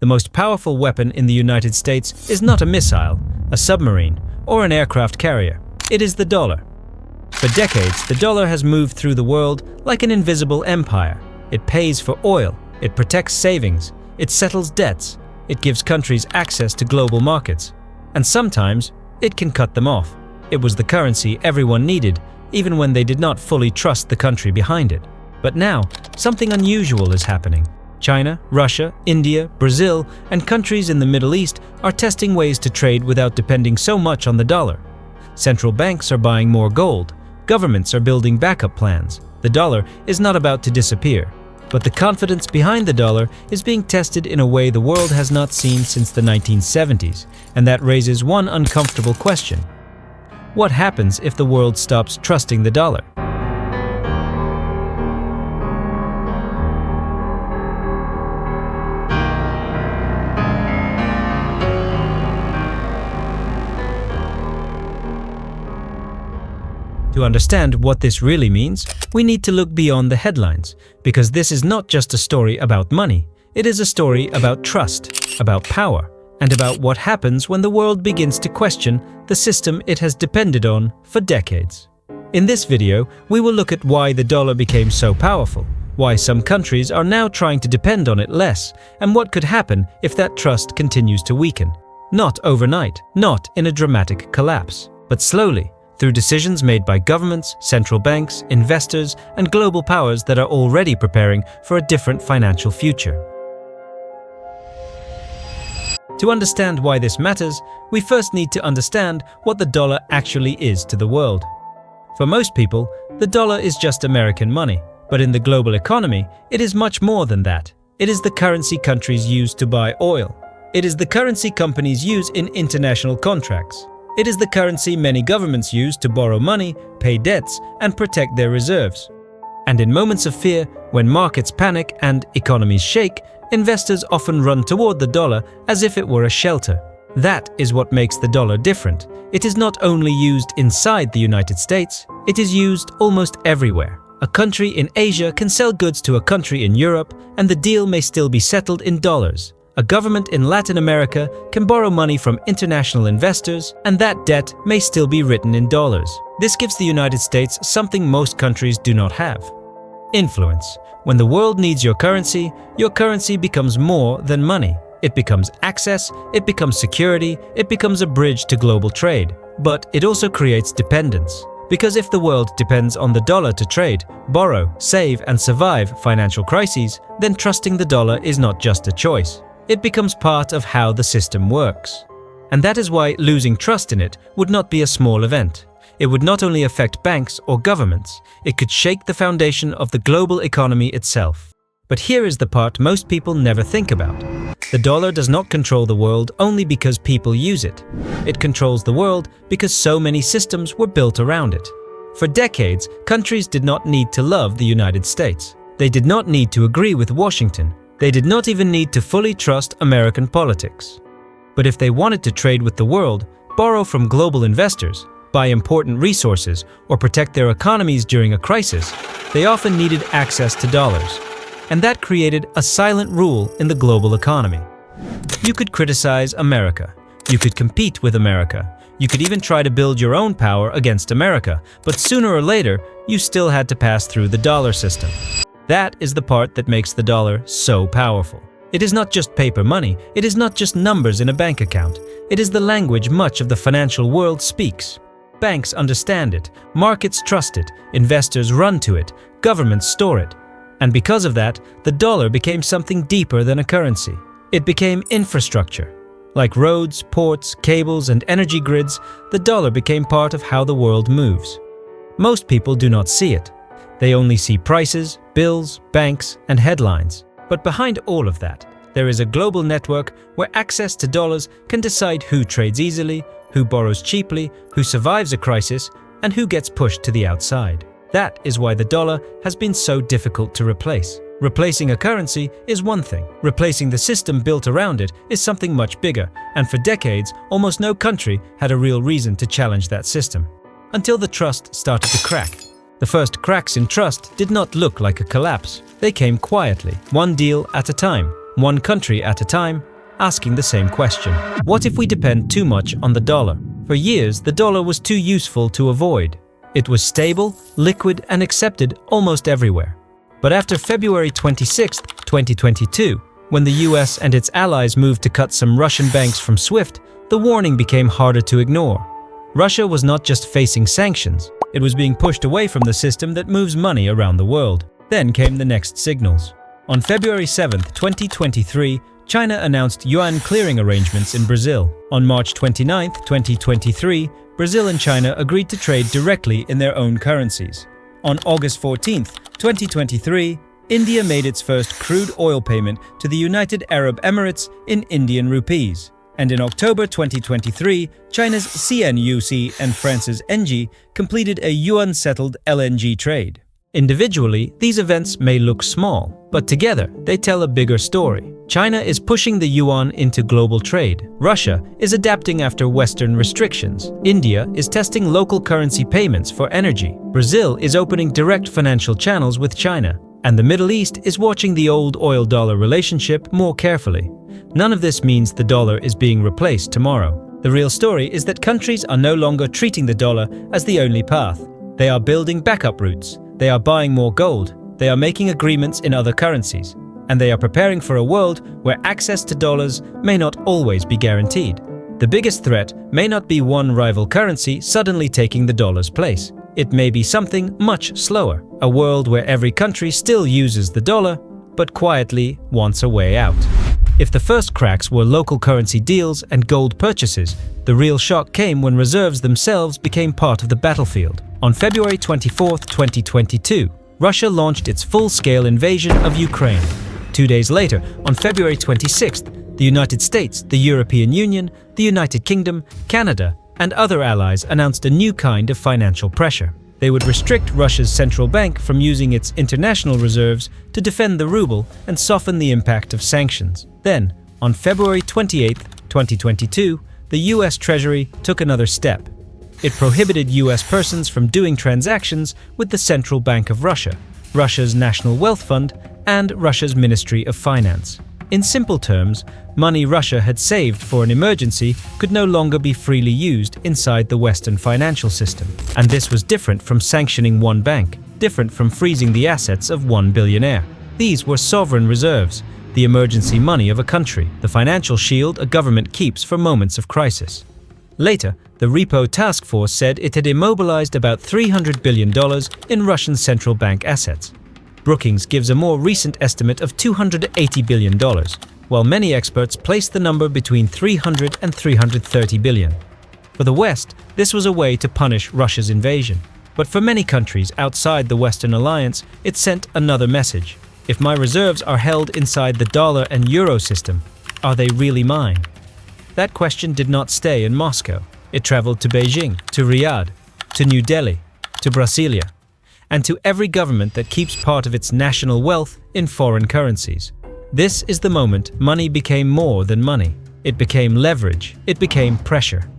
The most powerful weapon in the United States is not a missile, a submarine, or an aircraft carrier. It is the dollar. For decades, the dollar has moved through the world like an invisible empire. It pays for oil, it protects savings, it settles debts, it gives countries access to global markets, and sometimes it can cut them off. It was the currency everyone needed, even when they did not fully trust the country behind it. But now, something unusual is happening. China, Russia, India, Brazil, and countries in the Middle East are testing ways to trade without depending so much on the dollar. Central banks are buying more gold. Governments are building backup plans. The dollar is not about to disappear. But the confidence behind the dollar is being tested in a way the world has not seen since the 1970s, and that raises one uncomfortable question. What happens if the world stops trusting the dollar? To understand what this really means, we need to look beyond the headlines, because this is not just a story about money. It is a story about trust, about power, and about what happens when the world begins to question the system it has depended on for decades. In this video, we will look at why the dollar became so powerful, why some countries are now trying to depend on it less, and what could happen if that trust continues to weaken. Not overnight, not in a dramatic collapse, but slowly, through decisions made by governments, central banks, investors, and global powers that are already preparing for a different financial future. To understand why this matters, we first need to understand what the dollar actually is to the world. For most people, the dollar is just American money, but in the global economy, it is much more than that. It is the currency countries use to buy oil. It is the currency companies use in international contracts. It is the currency many governments use to borrow money, pay debts, and protect their reserves. And in moments of fear, when markets panic and economies shake, investors often run toward the dollar as if it were a shelter. That is what makes the dollar different. It is not only used inside the United States, it is used almost everywhere. A country in Asia can sell goods to a country in Europe, and the deal may still be settled in dollars. A government in Latin America can borrow money from international investors, and that debt may still be written in dollars. This gives the United States something most countries do not have: influence. When the world needs your currency becomes more than money. It becomes access, it becomes security, it becomes a bridge to global trade. But it also creates dependence. Because if the world depends on the dollar to trade, borrow, save, and survive financial crises, then trusting the dollar is not just a choice. It becomes part of how the system works. And that is why losing trust in it would not be a small event. It would not only affect banks or governments, it could shake the foundation of the global economy itself. But here is the part most people never think about. The dollar does not control the world only because people use it. It controls the world because so many systems were built around it. For decades, countries did not need to love the United States. They did not need to agree with Washington. They did not even need to fully trust American politics. But if they wanted to trade with the world, borrow from global investors, buy important resources, or protect their economies during a crisis, they often needed access to dollars. And that created a silent rule in the global economy. You could criticize America. You could compete with America. You could even try to build your own power against America, but sooner or later, you still had to pass through the dollar system. That is the part that makes the dollar so powerful. It is not just paper money, it is not just numbers in a bank account. It is the language much of the financial world speaks. Banks understand it, markets trust it, investors run to it, governments store it. And because of that, the dollar became something deeper than a currency. It became infrastructure. Like roads, ports, cables, and energy grids, the dollar became part of how the world moves. Most people do not see it. They only see prices, bills, banks, and headlines. But behind all of that, there is a global network where access to dollars can decide who trades easily, who borrows cheaply, who survives a crisis, and who gets pushed to the outside. That is why the dollar has been so difficult to replace. Replacing a currency is one thing. Replacing the system built around it is something much bigger, and for decades, almost no country had a real reason to challenge that system. Until the trust started to crack. The first cracks in trust did not look like a collapse. They came quietly, one deal at a time, one country at a time, asking the same question. What if we depend too much on the dollar? For years, the dollar was too useful to avoid. It was stable, liquid, and accepted almost everywhere. But after February 26, 2022, when the US and its allies moved to cut some Russian banks from SWIFT, the warning became harder to ignore. Russia was not just facing sanctions, it was being pushed away from the system that moves money around the world. Then came the next signals. On February 7, 2023, China announced yuan clearing arrangements in Brazil. On March 29, 2023, Brazil and China agreed to trade directly in their own currencies. On August 14, 2023, India made its first crude oil payment to the United Arab Emirates in Indian rupees. And in October 2023, China's CNUC and France's Engie completed a yuan-settled LNG trade. Individually, these events may look small, but together they tell a bigger story. China is pushing the yuan into global trade. Russia is adapting after Western restrictions. India is testing local currency payments for energy. Brazil is opening direct financial channels with China. And the Middle East is watching the old oil-dollar relationship more carefully. None of this means the dollar is being replaced tomorrow. The real story is that countries are no longer treating the dollar as the only path. They are building backup routes. They are buying more gold. They are making agreements in other currencies. And they are preparing for a world where access to dollars may not always be guaranteed. The biggest threat may not be one rival currency suddenly taking the dollar's place. It may be something much slower, a world where every country still uses the dollar, but quietly wants a way out. If the first cracks were local currency deals and gold purchases, the real shock came when reserves themselves became part of the battlefield. On February 24, 2022, Russia launched its full-scale invasion of Ukraine. 2 days later, on February 26th, the United States, the European Union, the United Kingdom, Canada, and other allies announced a new kind of financial pressure. They would restrict Russia's central bank from using its international reserves to defend the ruble and soften the impact of sanctions. Then, on February 28, 2022, the US Treasury took another step. It prohibited US persons from doing transactions with the Central Bank of Russia, Russia's National Wealth Fund, and Russia's Ministry of Finance. In simple terms, money Russia had saved for an emergency could no longer be freely used inside the Western financial system. And this was different from sanctioning one bank, different from freezing the assets of one billionaire. These were sovereign reserves, the emergency money of a country, the financial shield a government keeps for moments of crisis. Later, the Repo Task Force said it had immobilized about $300 billion in Russian central bank assets. Brookings gives a more recent estimate of $280 billion, while many experts place the number between $300 and $330 billion. For the West, this was a way to punish Russia's invasion. But for many countries outside the Western alliance, it sent another message. If my reserves are held inside the dollar and euro system, are they really mine? That question did not stay in Moscow. It traveled to Beijing, to Riyadh, to New Delhi, to Brasilia, and to every government that keeps part of its national wealth in foreign currencies. This is the moment money became more than money. It became leverage. It became pressure.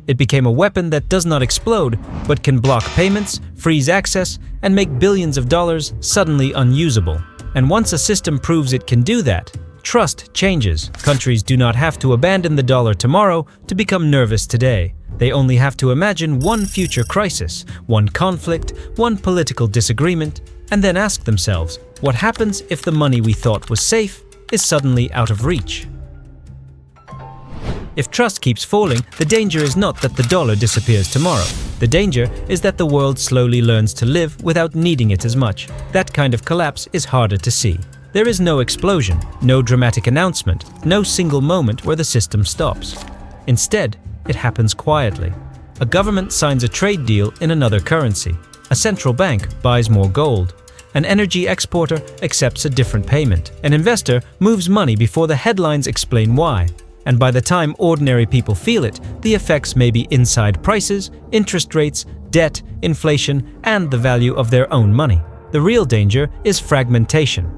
It became a weapon that does not explode, but can block payments, freeze access, and make billions of dollars suddenly unusable. And once a system proves it can do that, trust changes. Countries do not have to abandon the dollar tomorrow to become nervous today. They only have to imagine one future crisis, one conflict, one political disagreement, and then ask themselves, what happens if the money we thought was safe is suddenly out of reach? If trust keeps falling, the danger is not that the dollar disappears tomorrow. The danger is that the world slowly learns to live without needing it as much. That kind of collapse is harder to see. There is no explosion, no dramatic announcement, no single moment where the system stops. Instead, it happens quietly. A government signs a trade deal in another currency. A central bank buys more gold. An energy exporter accepts a different payment. An investor moves money before the headlines explain why. And by the time ordinary people feel it, the effects may be inside prices, interest rates, debt, inflation, and the value of their own money. The real danger is fragmentation.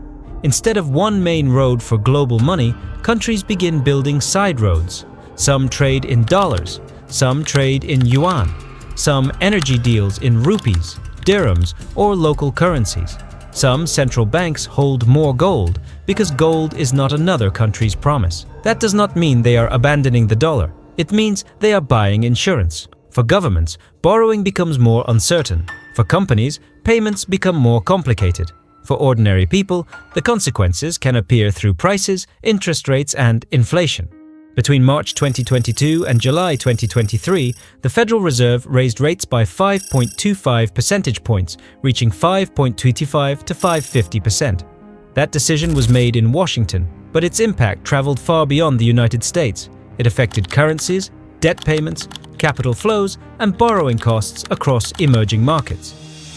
Instead of one main road for global money, countries begin building side roads. Some trade in dollars, some trade in yuan, some energy deals in rupees, dirhams, or local currencies. Some central banks hold more gold because gold is not another country's promise. That does not mean they are abandoning the dollar. It means they are buying insurance. For governments, borrowing becomes more uncertain. For companies, payments become more complicated. For ordinary people, the consequences can appear through prices, interest rates, and inflation. Between March 2022 and July 2023, the Federal Reserve raised rates by 5.25 percentage points, reaching 5.25 to 5.50%. That decision was made in Washington, but its impact traveled far beyond the United States. It affected currencies, debt payments, capital flows, and borrowing costs across emerging markets.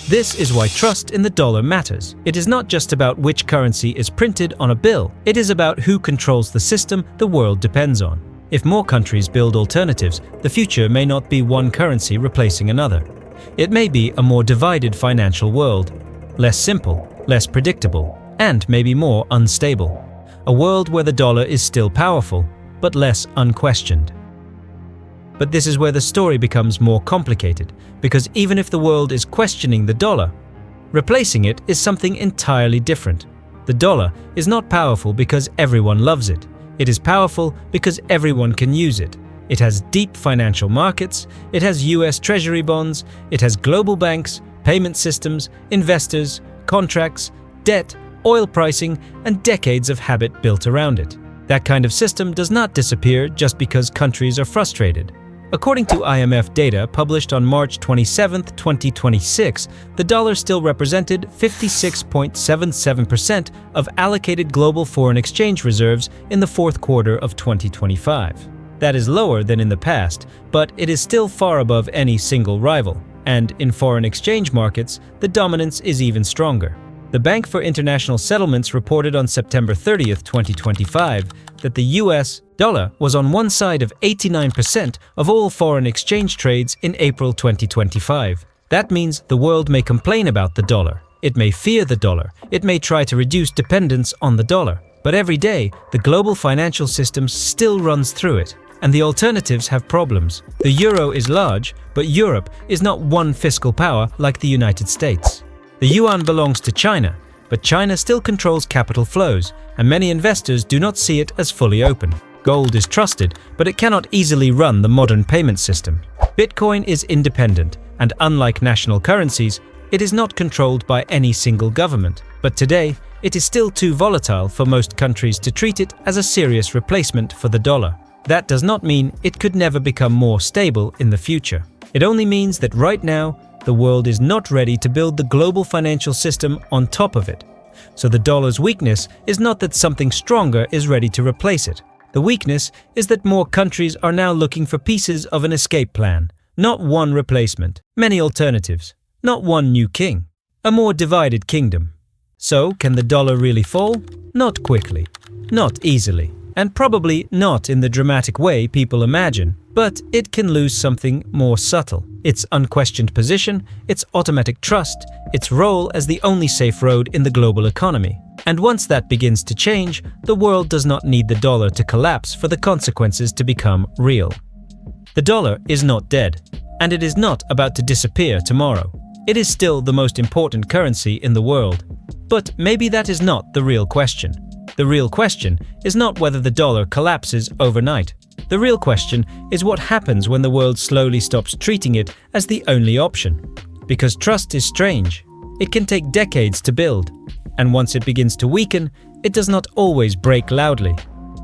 This is why trust in the dollar matters. It is not just about which currency is printed on a bill. It is about who controls the system the world depends on. If more countries build alternatives, the future may not be one currency replacing another. It may be a more divided financial world, less simple, less predictable, and maybe more unstable. A world where the dollar is still powerful, but less unquestioned. But this is where the story becomes more complicated, because even if the world is questioning the dollar, replacing it is something entirely different. The dollar is not powerful because everyone loves it. It is powerful because everyone can use it. It has deep financial markets, it has US Treasury bonds, it has global banks, payment systems, investors, contracts, debt, oil pricing, and decades of habit built around it. That kind of system does not disappear just because countries are frustrated. According to IMF data published on March 27, 2026, the dollar still represented 56.77% of allocated global foreign exchange reserves in the fourth quarter of 2025. That is lower than in the past, but it is still far above any single rival. And in foreign exchange markets, the dominance is even stronger. The Bank for International Settlements reported on September 30, 2025, that the US dollar was on one side of 89% of all foreign exchange trades in April 2025. That means the world may complain about the dollar, it may fear the dollar, it may try to reduce dependence on the dollar, but every day the global financial system still runs through it, and the alternatives have problems. The euro is large, but Europe is not one fiscal power like the United States. The yuan belongs to China, but China still controls capital flows, and many investors do not see it as fully open. Gold is trusted, but it cannot easily run the modern payment system. Bitcoin is independent, and unlike national currencies, it is not controlled by any single government. But today, it is still too volatile for most countries to treat it as a serious replacement for the dollar. That does not mean it could never become more stable in the future. It only means that right now, the world is not ready to build the global financial system on top of it. So the dollar's weakness is not that something stronger is ready to replace it. The weakness is that more countries are now looking for pieces of an escape plan, not one replacement, many alternatives, not one new king, a more divided kingdom. So can the dollar really fall? Not quickly, not easily, and probably not in the dramatic way people imagine. But it can lose something more subtle: its unquestioned position, its automatic trust, its role as the only safe road in the global economy. And once that begins to change, the world does not need the dollar to collapse for the consequences to become real. The dollar is not dead, and it is not about to disappear tomorrow. It is still the most important currency in the world. But maybe that is not the real question. The real question is not whether the dollar collapses overnight. The real question is what happens when the world slowly stops treating it as the only option. Because trust is strange. It can take decades to build. And once it begins to weaken, it does not always break loudly.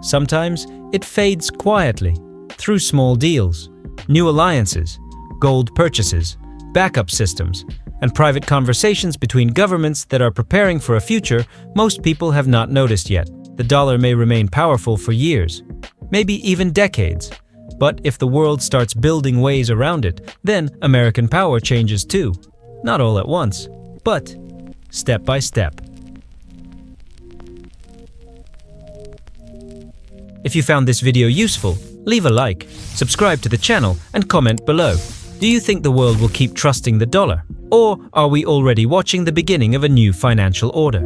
Sometimes it fades quietly, through small deals, new alliances, gold purchases, backup systems, and private conversations between governments that are preparing for a future most people have not noticed yet. The dollar may remain powerful for years, maybe even decades. But if the world starts building ways around it, then American power changes too. Not all at once, but step by step. If you found this video useful, leave a like, subscribe to the channel, and comment below. Do you think the world will keep trusting the dollar? Or are we already watching the beginning of a new financial order?